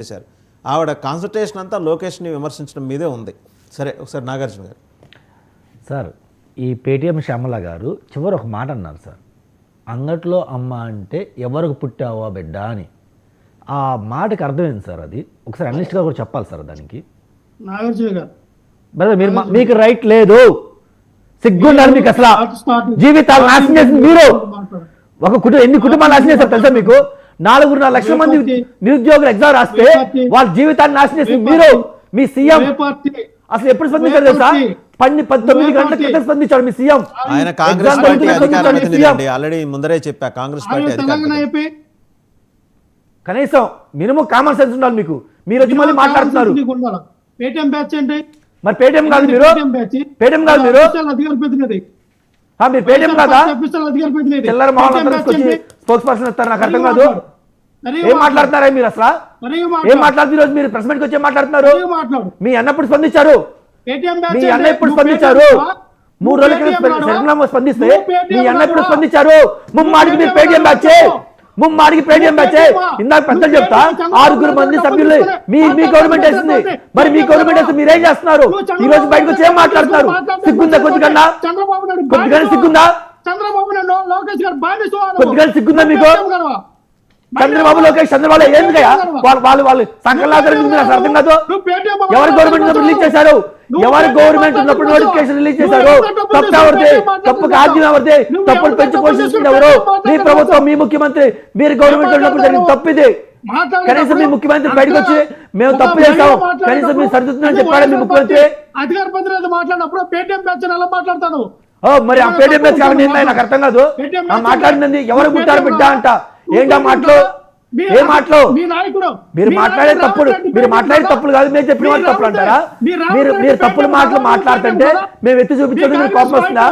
చేశారు. ఆవిడ కాన్సన్ట్రేషన్ అంతా లోకేష్ని విమర్శించడం మీదే ఉంది. సరే, ఒకసారి నాగార్జున గారు. సార్, ఈ పేటీఎం శ్యామల గారు చివరి ఒక మాట అన్నారు సార్, అంగట్లో అమ్మ అంటే ఎవరికి పుట్టావా బిడ్డ అని. ఆ మాటకి అర్థమైంది సార్. అది ఒకసారి అనలిస్ట్గా కూడా చెప్పాలి సార్ దానికి. నాగార్జున గారు బ్రదర్, మీరు మీకు రైట్ లేదు, సిగ్గుండాలి మీకు. అసలు జీవితాలు నాశనం చేసింది మీరు. ఎన్ని కుటుంబాలు నాశనం చేస్తారు తెలుసా మీకు? 4.5 లక్షల మంది నిరుద్యోగులు ఎగ్జామ్ రాస్తే వాళ్ళ జీవితాన్ని నాశనం చేసింది మీరు. మీ సీఎం అసలు ఎప్పుడు స్పందించారు తెలుసా? 19 గంటల క్రితం స్పందించాడు మీ సీఎం. ఆయన కాంగ్రెస్ పార్టీ అధికార ప్రతినిధి అండి. ఆల్రెడీ ముందరే చెప్పా, కాంగ్రెస్ పార్టీ అధికార. కనీసం మినిమం కామన్ సెన్స్ ఉండాలి మీకు. మీరు వచ్చి మళ్ళీ మాట్లాడుతున్నారు. మరి పేటీఎం కాదు మీరు? పేటీఎం కాదు మీరు? మీరు పేటీఎం కాదా? చిల్లర మోహన్ స్పోక్స్ పర్సన్ ఇస్తారు, నాకు అర్థం కాదు. ఏం మాట్లాడుతున్నారా మీరు? అసలు ఏం మాట్లాడుతున్నారు? మీరు ప్రెస్ మీట్కి వచ్చి మాట్లాడుతున్నారు. మీ అన్నప్పుడు స్పందించారు. మీ అన్న ఎప్పుడు స్పందించారు? 3 రోజుల క్రితం స్పందిస్తే మీ అన్న ఎప్పుడు స్పందించారు? ముమ్మాడికి మీరు పేటీఎం బ్యాచ్, ముమ్మాడికి పేటీఎం బ్యాచ్. ఇందాక పెద్దలు చెప్తా, 6 మంది సభ్యులు మీ గవర్నమెంట్ వేసింది. మరి మీ గవర్నమెంట్ వేస్తే మీరేం చేస్తున్నారు? ఈ రోజు బయటకు వచ్చి ఏం మాట్లాడుతున్నారు? సిగ్గుందా? కొద్దిగా సిగ్గుందా? కొద్దిగా సిగ్గుందా మీకు? చంద్రబాబు లోకేష్ చంద్రబాబు ఏందుకయ్యా వాళ్ళు సంకల్లాదరూ అర్థం కాదు. ఎవరి గవర్నమెంట్ రిలీజ్ చేశారు? ఎవరి గవర్నమెంట్ ఉన్నప్పుడు నోటిఫికేషన్ రిలీజ్ చేశారు? తప్పు ఎవరిది? తప్పు కాద్యం ఎవరిది? తప్పులు పెంచి పోషిస్తుంది ఎవరు? మీ ప్రభుత్వం, మీ ముఖ్యమంత్రి. మీరు గవర్నమెంట్ ఉన్నప్పుడు జరిగిన తప్పు ఇది. కనీసం మీ ముఖ్యమంత్రి బయటకు వచ్చి మేము తప్పు చేస్తాం, కనీసం మీరు సరిదిద్దుతుందని చెప్పాడు మీ ముఖ్యమంత్రి. అధికార ప్రతినిధి మాట్లాడినప్పుడు పేటీఎం బ్యాచ్ ఎలా మాట్లాడతాను? మరి ఆ పేటీఎం బ్యాచ్ కావాలి నాకు అర్థం కాదు. మాట్లాడింది ఎవరు పుట్టారు బిడ్డ అంట. ఏంటా మాటలు? ఏ మాటలు? మీరు మాట్లాడే తప్పుడు, మీరు మాట్లాడే తప్పులు కాదు, మేము చెప్పిన వాళ్ళు తప్పులు అంటారా? మీరు తప్పులు మాటలు మాట్లాడుతుంటే మేము ఎత్తి చూపించడం మీరు కోపం వస్తుందా?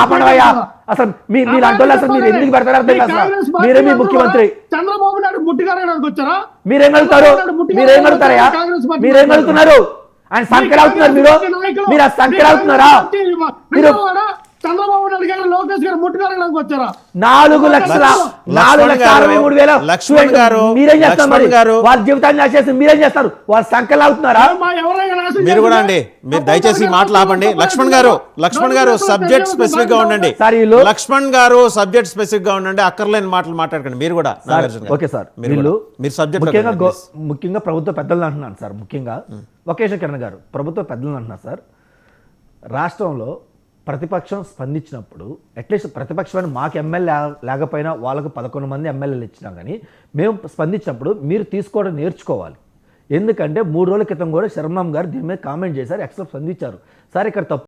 ఆపడవయ్యా. అసలు మీలాంటి వాళ్ళు అసలు మీరు ఎందుకు పెడతారు అర్థం కాదు. మీరే మీ ముఖ్యమంత్రి. చంద్రబాబు నాయుడు ముట్టిగారడానికి వచ్చారా? మీరేం అడుగుతారు? మీరేం అడుగుతారయ్యా? మీరేం అడుగుతున్నారు? ఆయన సంఖ్యలు అవుతున్నారు. మీరు ఆ సంఖ్యలు అవుతున్నారా? మీరు చంద్రబాబు నాయుడు గారు లోకేష్ గారు ముట్టుగారడానికి వచ్చారా? 4,63,000 లక్ష్మణ్ గారు, మీరేం చేస్తారు? మరి వాళ్ళ జీవితాన్ని నాశనం మీరేం చేస్తారు? వాళ్ళ సంఖ్యలు అవుతున్నారా? మీరు కూడా అండి, మీరు దయచేసి మాటలు ఆపండి. లక్ష్మణ్ గారు సబ్జెక్ట్ స్పెసిఫిక్ గా ఉండండి. లక్ష్మణ్ గారు సబ్జెక్ట్ స్పెసిఫిక్ గా ఉండండి. అక్కర్లేని మాటలు మాట్లాడకండి మీరు కూడా. ఓకే సార్, మీరు సబ్జెక్ట్ ముఖ్యంగా ప్రభుత్వ పెద్దలు అంటున్నాను సార్. ముఖ్యంగా లోకేష్ కిరణ్ గారు ప్రభుత్వ పెద్దలు అంటున్నారు సార్. రాష్ట్రంలో ప్రతిపక్షం స్పందించినప్పుడు అట్లీస్ట్ ప్రతిపక్షమైన మాకు ఎమ్మెల్యే లేకపోయినా వాళ్ళకు 11 మంది ఎమ్మెల్యేలు ఇచ్చినా కానీ మేము స్పందించినప్పుడు మీరు తీసుకోవడం నేర్చుకోవాలి. ఎందుకంటే 3 రోజుల క్రితం కూడా శర్మం గారు దీని మీద కామెంట్ చేశారు, ఎక్స్ట్రా స్పందించారు. సార్, ఇక్కడ తప్పు